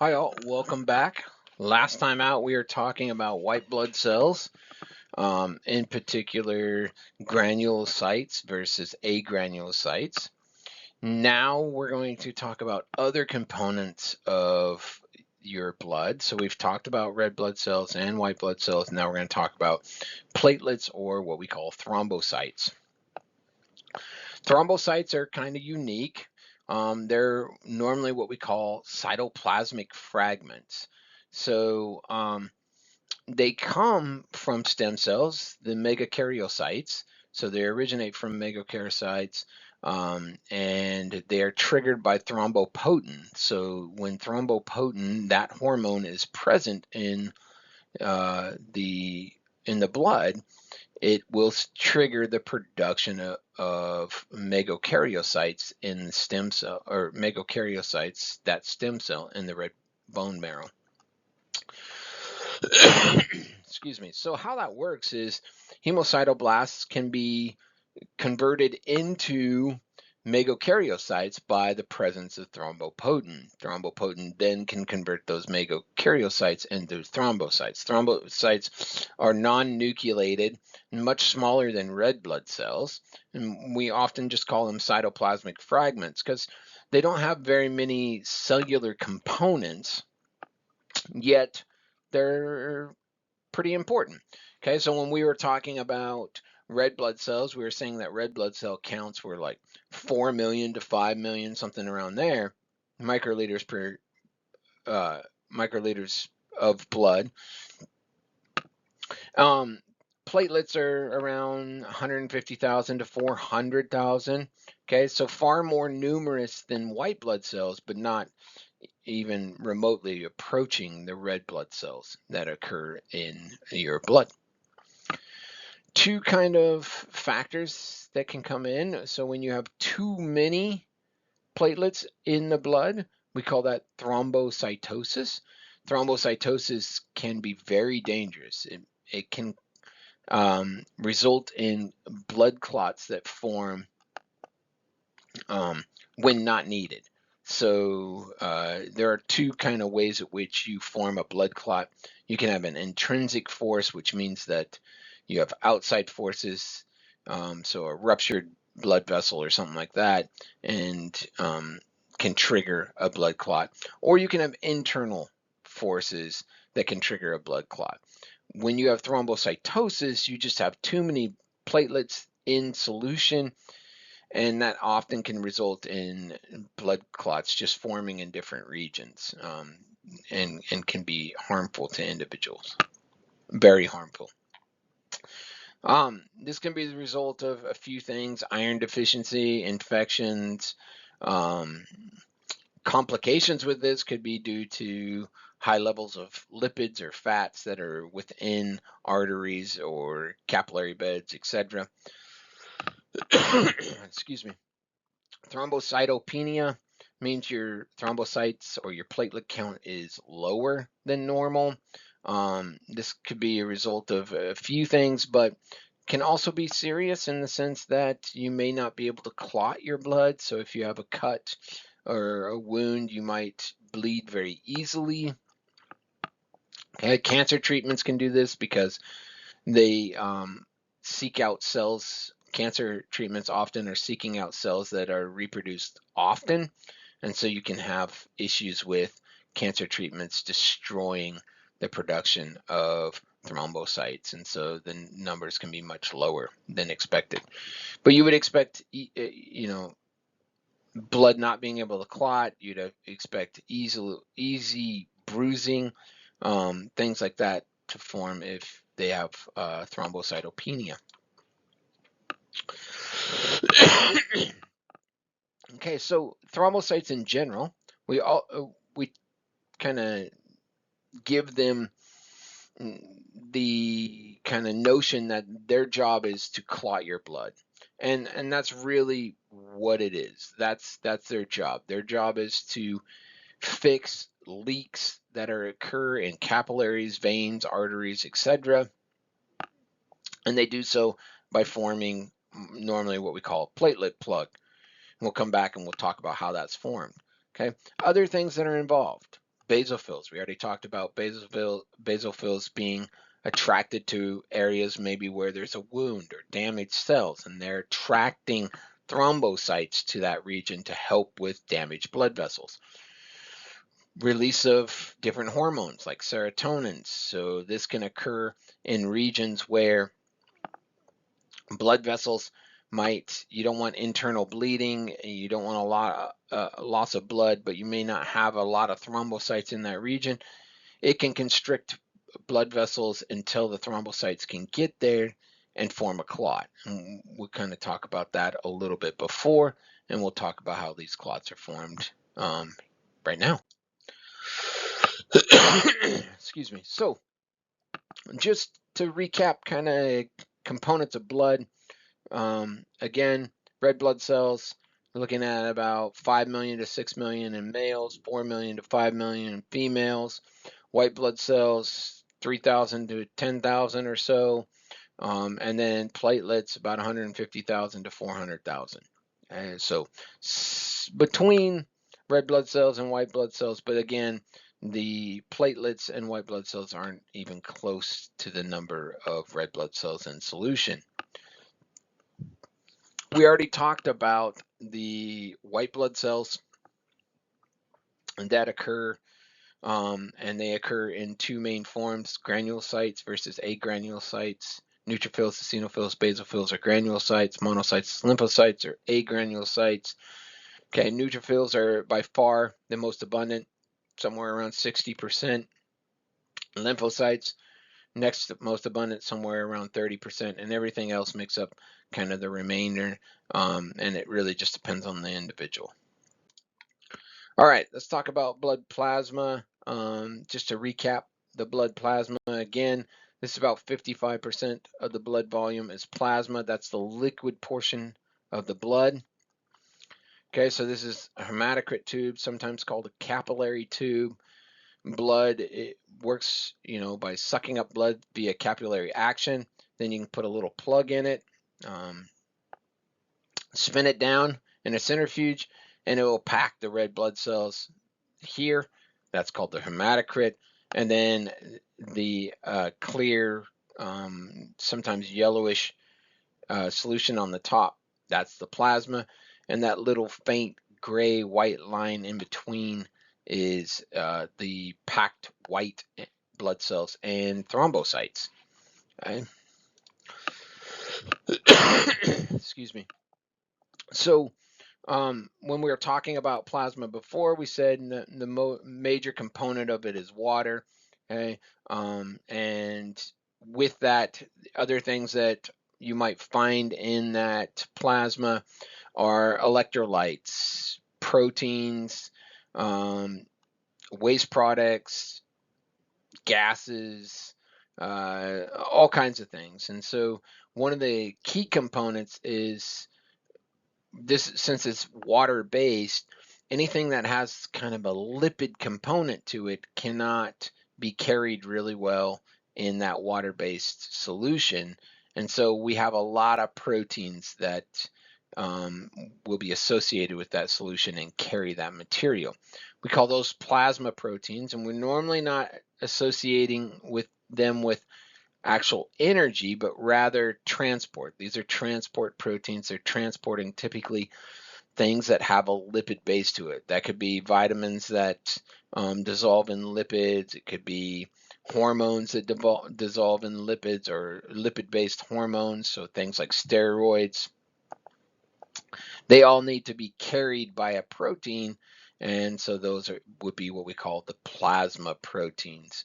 Hi all, welcome back. Last time out we were talking about white blood cells, in particular granulocytes versus agranulocytes. Now we're going to talk about other components of your blood. So we've talked about red blood cells and white blood cells. Now we're going to talk about platelets, or what we call thrombocytes. Thrombocytes are kind of unique. They're normally what we call cytoplasmic fragments. So they come from stem cells, the megakaryocytes. So they originate from megakaryocytes, and they are triggered by thrombopoietin. So when thrombopoietin, that hormone, is present in the blood, it will trigger the production of megakaryocytes in the stem cell, or megakaryocytes, that stem cell in the red bone marrow. Excuse me. So how that works is hemocytoblasts can be converted into megakaryocytes by the presence of thrombopoietin. Thrombopoietin then can convert those megakaryocytes into thrombocytes. Thrombocytes are non-nucleated, much smaller than red blood cells, and we often just call them cytoplasmic fragments because they don't have very many cellular components, yet they're pretty important. Okay, so when we were talking about red blood cells, we were saying that red blood cell counts were like 4 million to 5 million, something around there, microliters per microliters of blood. Platelets are around 150,000 to 400,000. Okay, so far more numerous than white blood cells, but not even remotely approaching the red blood cells that occur in your blood. Two kind of factors that can come in. So when you have too many platelets in the blood, we call that thrombocytosis. Thrombocytosis can be very dangerous. It can result in blood clots that form when not needed. So there are two kind of ways at which you form a blood clot. You can have an intrinsic force, which means that you have outside forces, so a ruptured blood vessel or something like that, and can trigger a blood clot. Or you can have internal forces that can trigger a blood clot. When you have thrombocytosis, you just have too many platelets in solution, and that often can result in blood clots just forming in different regions, and can be harmful to individuals, very harmful. This can be the result of a few things: iron deficiency, infections. Complications with this could be due to high levels of lipids or fats that are within arteries or capillary beds, etc. Excuse me. Thrombocytopenia means your thrombocytes or your platelet count is lower than normal. This could be a result of a few things, but can also be serious in the sense that you may not be able to clot your blood. So if you have a cut or a wound, you might bleed very easily. Okay, cancer treatments can do this because they seek out cells. Cancer treatments often are seeking out cells that are reproduced often, and so you can have issues with cancer treatments destroying the production of thrombocytes, and so the numbers can be much lower than expected. But you would expect, blood not being able to clot. You'd expect easy bruising, things like that to form if they have thrombocytopenia. Okay, so thrombocytes in general, we kind of give them the kind of notion that their job is to clot your blood, and that's really what it is. That's their job. Their job is to fix leaks that occur in capillaries, veins, arteries, etc. And they do so by forming normally what we call a platelet plug. We'll come back and we'll talk about how that's formed. Okay. Other things that are involved: basophils. We already talked about basophils being attracted to areas maybe where there's a wound or damaged cells, and they're attracting thrombocytes to that region to help with damaged blood vessels. Release of different hormones like serotonin. So this can occur in regions where blood vessels you don't want internal bleeding, you don't want a lot loss of blood, but you may not have a lot of thrombocytes in that region. It can constrict blood vessels until the thrombocytes can get there and form a clot. And we'll kind of talk about that a little bit before, and we'll talk about how these clots are formed right now. Excuse me. So just to recap kind of components of blood, again, red blood cells, we're looking at about 5 million to 6 million in males, 4 million to 5 million in females. White blood cells, 3,000 to 10,000 or so. And then platelets, about 150,000 to 400,000. And so between red blood cells and white blood cells, but again, the platelets and white blood cells aren't even close to the number of red blood cells in solution. We already talked about the white blood cells that occur, and they occur in two main forms: granulocytes versus agranulocytes. Neutrophils, eosinophils, basophils are granulocytes. Monocytes, lymphocytes are agranulocytes. Okay, neutrophils are by far the most abundant, somewhere around 60%. Lymphocytes, next most abundant, somewhere around 30%, and everything else makes up kind of the remainder, and it really just depends on the individual. All right, let's talk about blood plasma. Just to recap the blood plasma again, this is about 55% of the blood volume is plasma. That's the liquid portion of the blood. Okay, so this is a hematocrit tube, sometimes called a capillary tube. Blood, it works, by sucking up blood via capillary action. Then you can put a little plug in it, spin it down in a centrifuge, and it will pack the red blood cells here. That's called the hematocrit. And then the clear, sometimes yellowish solution on the top, that's the plasma. And that little faint gray white line in between is the packed white blood cells and thrombocytes. Okay. Excuse me. So when we were talking about plasma before, we said the major component of it is water. Okay, and with that, other things that you might find in that plasma are electrolytes, proteins, waste products, gases, all kinds of things. And so one of the key components is this, since it's water based, anything that has kind of a lipid component to it cannot be carried really well in that water based solution. And so we have a lot of proteins that will be associated with that solution and carry that material. We call those plasma proteins, and we're normally not associating with them with actual energy, but rather transport. These are transport proteins. They're transporting typically things that have a lipid base to it. That could be vitamins that dissolve in lipids. It could be hormones that dissolve in lipids, or lipid-based hormones, so things like steroids. They all need to be carried by a protein, and so those would be what we call the plasma proteins.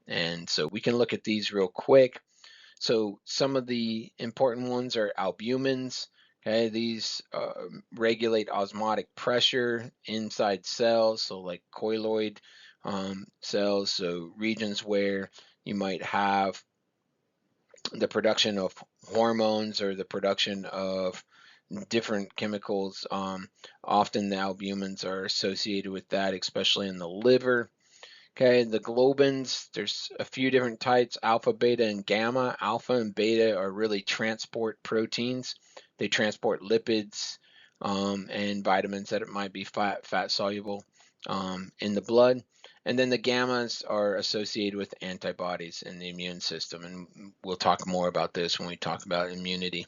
And so we can look at these real quick. So some of the important ones are albumins. Okay, these regulate osmotic pressure inside cells, so like colloid cells, so regions where you might have the production of hormones or the production of different chemicals. Often the albumins are associated with that, especially in the liver. Okay, the globins, there's a few different types: alpha, beta, and gamma. Alpha and beta are really transport proteins. They transport lipids and vitamins that it might be fat soluble. in the blood. And then the gammas are associated with antibodies in the immune system. And we'll talk more about this when we talk about immunity.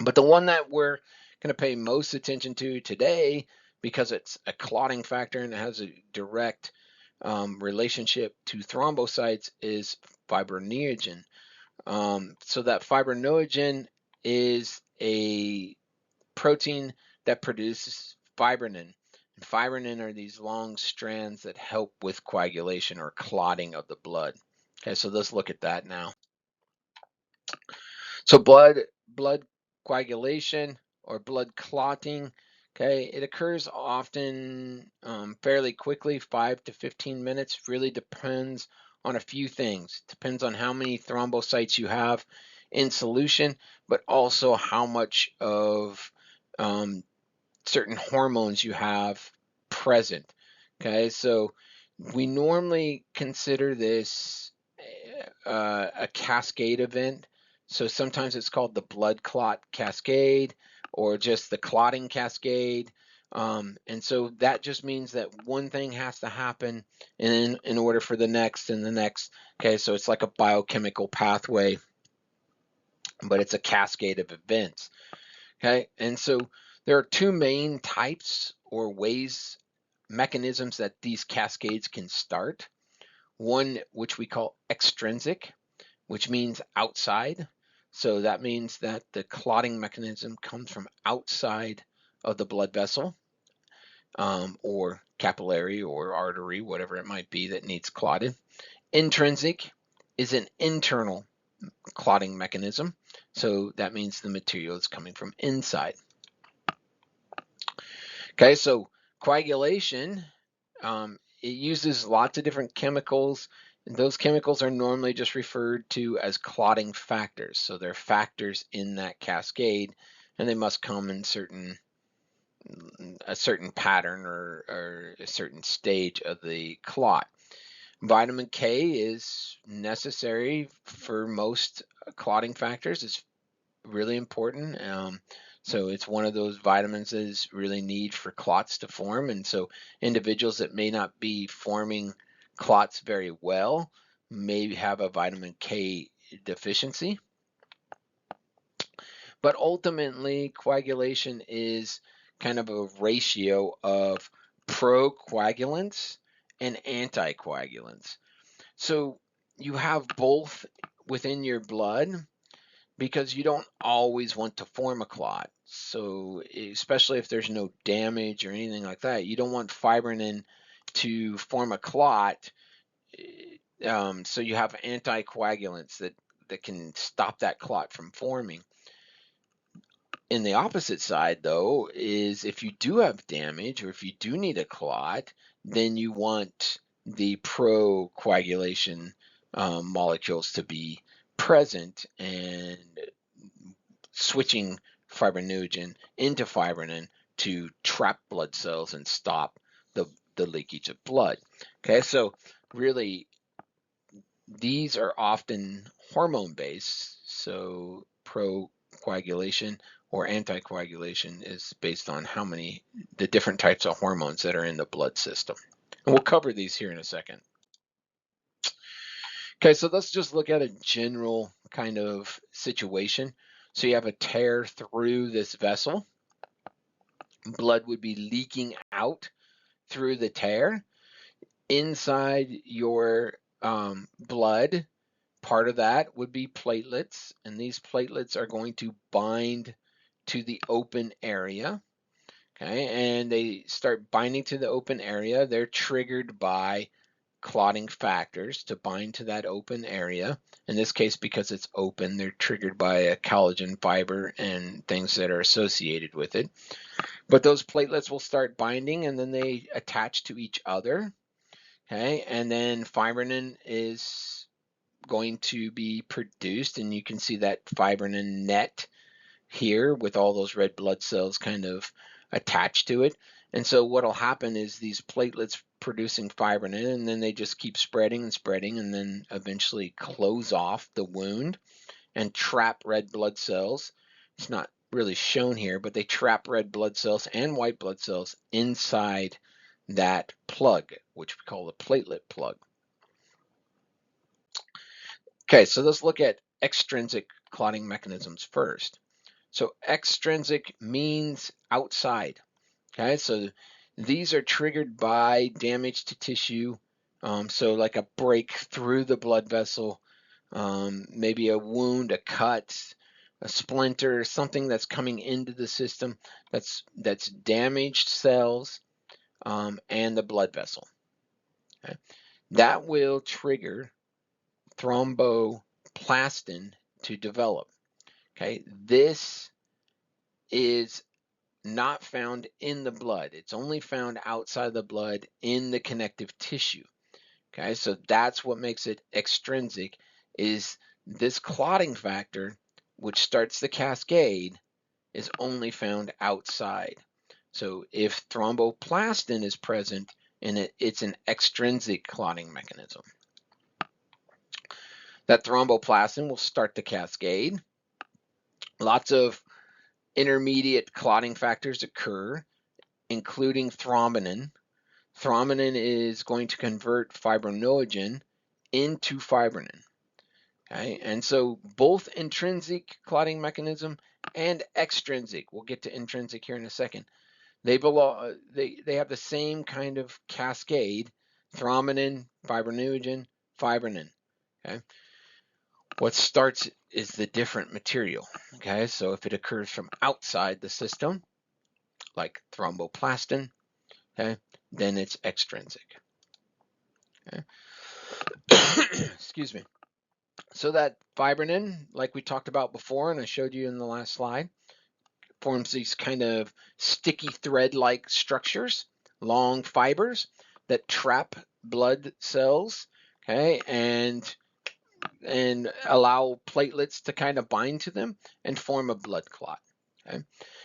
But the one that we're going to pay most attention to today, because it's a clotting factor and it has a direct relationship to thrombocytes, is fibrinogen. So that fibrinogen is a protein that produces fibrinin. And fibrinin are these long strands that help with coagulation or clotting of the blood. Okay, so let's look at that now. So blood coagulation or blood clotting, okay, it occurs often fairly quickly, 5 to 15 minutes. Really depends on a few things. Depends on how many thrombocytes you have in solution, but also how much of certain hormones you have present. Okay, so we normally consider this a cascade event. So sometimes it's called the blood clot cascade or just the clotting cascade. And so that just means that one thing has to happen in order for the next and the next. Okay, so it's like a biochemical pathway, but it's a cascade of events. Okay, and so there are two main types or ways, mechanisms that these cascades can start. One, which we call extrinsic, which means outside. So that means that the clotting mechanism comes from outside of the blood vessel, or capillary or artery, whatever it might be that needs clotted. Intrinsic is an internal clotting mechanism. So that means the material is coming from inside. Okay, so coagulation, it uses lots of different chemicals. And those chemicals are normally just referred to as clotting factors. So they're factors in that cascade, and they must come in a certain pattern or a certain stage of the clot. Vitamin K is necessary for most clotting factors. It's really important. So it's one of those vitamins that is really need for clots to form. And so individuals that may not be forming clots very well may have a vitamin K deficiency. But ultimately, coagulation is kind of a ratio of procoagulants and anticoagulants. So you have both within your blood, because you don't always want to form a clot. So especially if there's no damage or anything like that, you don't want fibrinin to form a clot. So you have anticoagulants that can stop that clot from forming. In the opposite side, though, is if you do have damage or if you do need a clot, then you want the procoagulation molecules to be present and switching fibrinogen into fibrinin to trap blood cells and stop the leakage of blood. Okay, so really these are often hormone based. So procoagulation or anticoagulation is based on the different types of hormones that are in the blood system. And we'll cover these here in a second. Okay, so let's just look at a general kind of situation. So you have a tear through this vessel. Blood would be leaking out through the tear. Inside your blood, part of that would be platelets, and these platelets are going to bind to the open area. Okay, and they start binding to the open area. They're triggered by clotting factors to bind to that open area. In this case, because it's open, they're triggered by a collagen fiber and things that are associated with it. But those platelets will start binding and then they attach to each other. Okay, and then fibrinin is going to be produced, and you can see that fibrinin net here with all those red blood cells kind of attached to it. And so what will happen is these platelets producing fibrinin, and then they just keep spreading and spreading, and then eventually close off the wound and trap red blood cells. It's not really shown here, but they trap red blood cells and white blood cells inside that plug, which we call the platelet plug. Okay, so let's look at extrinsic clotting mechanisms first. So extrinsic means outside. Okay, so these are triggered by damage to tissue. So like a break through the blood vessel, maybe a wound, a cut, a splinter, something that's coming into the system that's damaged cells and the blood vessel. Okay? That will trigger thromboplastin to develop. Okay, this is not found in the blood. It's only found outside the blood in the connective tissue. Okay, so that's what makes it extrinsic, is this clotting factor, which starts the cascade, is only found outside. So if thromboplastin is present in it, it's an extrinsic clotting mechanism. That thromboplastin will start the cascade. Lots of intermediate clotting factors occur, including thrombinin. Thrombinin is going to convert fibrinogen into fibrin. Okay, and so both intrinsic clotting mechanism and extrinsic, we'll get to intrinsic here in a second, they have the same kind of cascade: thrombinin, fibrinogen, fibrin. Okay, what starts is the different material. Okay, so if it occurs from outside the system, like thromboplastin, okay, then it's extrinsic. Okay. Excuse me. So that fibrin, like we talked about before, and I showed you in the last slide, forms these kind of sticky thread-like structures, long fibers that trap blood cells, okay, and allow platelets to kind of bind to them and form a blood clot. Okay?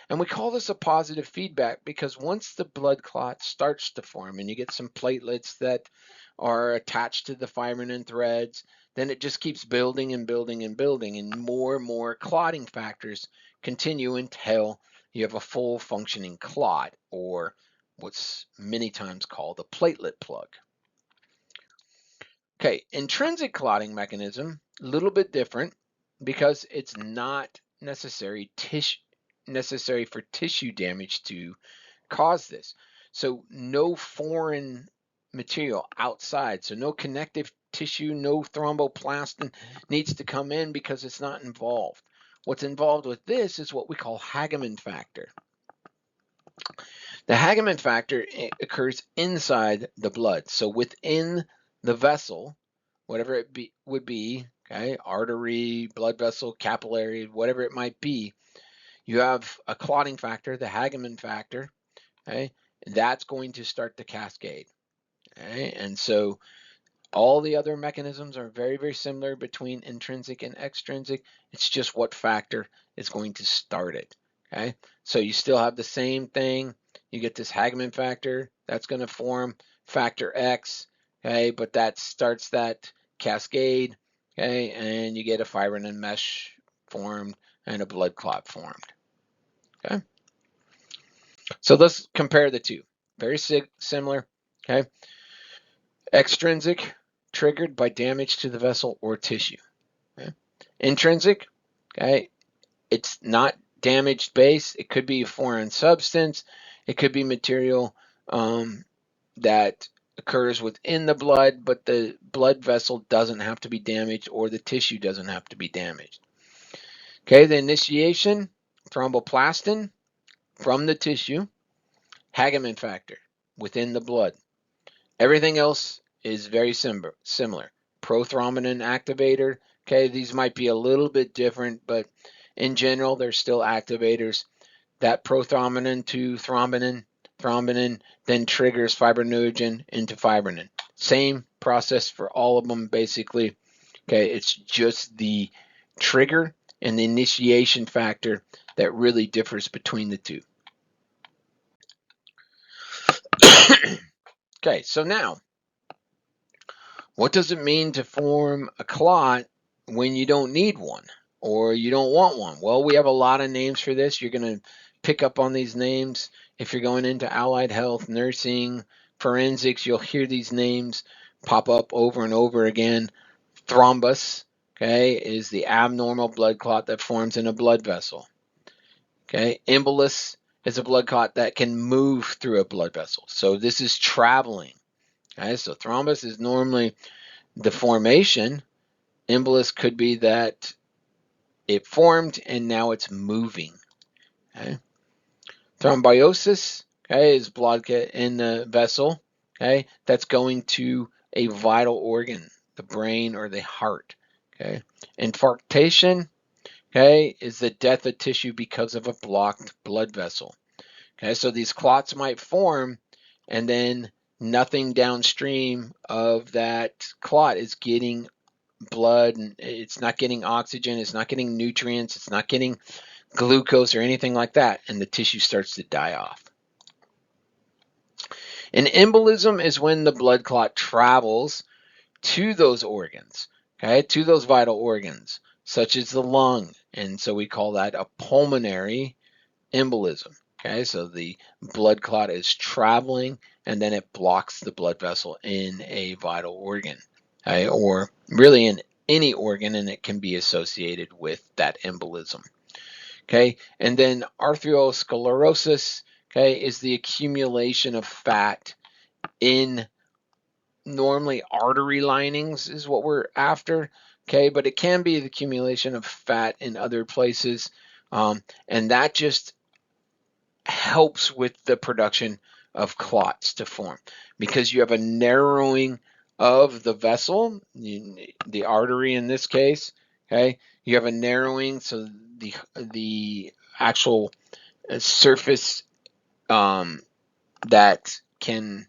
And we call this a positive feedback because once the blood clot starts to form and you get some platelets that are attached to the fibrin threads, then it just keeps building and building and building, and more clotting factors continue until you have a full functioning clot, or what's many times called a platelet plug. Okay, intrinsic clotting mechanism, a little bit different because it's not necessary for tissue damage to cause this. So no foreign material outside, so no connective tissue, no thromboplastin needs to come in because it's not involved. What's involved with this is what we call Hageman factor. The Hageman factor occurs inside the blood, so within the vessel, whatever it would be, okay, artery, blood vessel, capillary, whatever it might be, you have a clotting factor, the Hageman factor, okay, and that's going to start the cascade, okay, and so all the other mechanisms are very similar between intrinsic and extrinsic. It's just what factor is going to start it, okay, so you still have the same thing. You get this Hageman factor that's going to form factor X, okay, but that starts that cascade, okay, and you get a fibrin and mesh formed and a blood clot formed. Okay, so let's compare the two. Very similar. Okay, extrinsic, triggered by damage to the vessel or tissue. Okay? Intrinsic, okay, it's not damaged base. It could be a foreign substance. It could be material that occurs within the blood, but the blood vessel doesn't have to be damaged or the tissue doesn't have to be damaged. Okay, the initiation, thromboplastin from the tissue, Hageman factor within the blood. Everything else is very similar. Prothrombin activator, okay, these might be a little bit different, but in general, they're still activators. That prothrombin to thrombinin then triggers fibrinogen into fibrin. Same process for all of them, basically. Okay, it's just the trigger and the initiation factor that really differs between the two. Okay, so now, what does it mean to form a clot when you don't need one or you don't want one? Well, we have a lot of names for this. You're going to pick up on these names if you're going into allied health, nursing, forensics, you'll hear these names pop up over and over again. Thrombus, okay, is the abnormal blood clot that forms in a blood vessel. Okay, embolus is a blood clot that can move through a blood vessel. So this is traveling. Okay, so thrombus is normally the formation. Embolus could be that it formed and now it's moving. Okay. Thrombosis, okay, is blood in the vessel, okay, that's going to a vital organ, the brain or the heart. Okay. Infarction, okay, is the death of tissue because of a blocked blood vessel. Okay, so these clots might form, and then nothing downstream of that clot is getting blood, and it's not getting oxygen, it's not getting nutrients, it's not getting glucose or anything like that, and the tissue starts to die off. An embolism is when the blood clot travels to those organs, okay, to those vital organs, such as the lung, and so we call that a pulmonary embolism. Okay, so the blood clot is traveling and then it blocks the blood vessel in a vital organ, okay, or really in any organ, and it can be associated with that embolism. Okay, and then atherosclerosis, okay, is the accumulation of fat in normally artery linings is what we're after. Okay, but it can be the accumulation of fat in other places, and that just helps with the production of clots to form because you have a narrowing of the vessel, the artery in this case. Okay, you have a narrowing, so the actual surface that can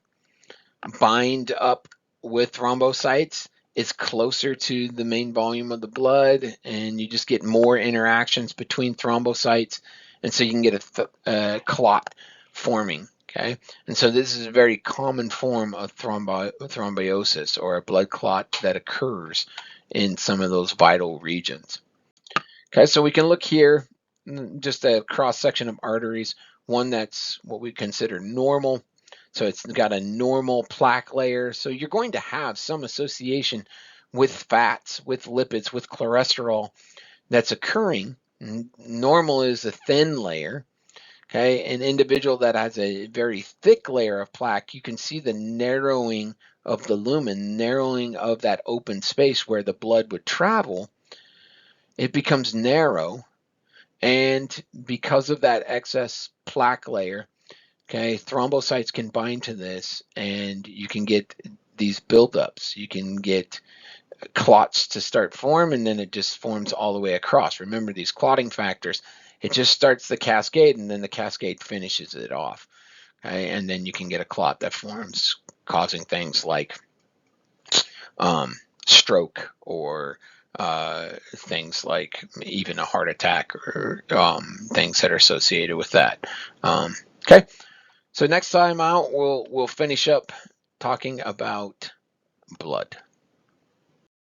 bind up with thrombocytes is closer to the main volume of the blood, and you just get more interactions between thrombocytes, and so you can get a clot forming. Okay, and so this is a very common form of thrombosis, or a blood clot that occurs in some of those vital regions. Okay, so we can look here, just a cross section of arteries, one that's what we consider normal. So it's got a normal plaque layer. So you're going to have some association with fats, with lipids, with cholesterol that's occurring. Normal is a thin layer. Okay, an individual that has a very thick layer of plaque, you can see the narrowing of the lumen, narrowing of that open space where the blood would travel. It becomes narrow, and because of that excess plaque layer, okay, thrombocytes can bind to this, and you can get these buildups. You can get clots to start form, and then it just forms all the way across. Remember these clotting factors, it just starts the cascade, and then the cascade finishes it off. Okay, and then you can get a clot that forms, causing things like stroke, or things like even a heart attack, or things that are associated with that. Okay, so next time out, we'll finish up talking about blood.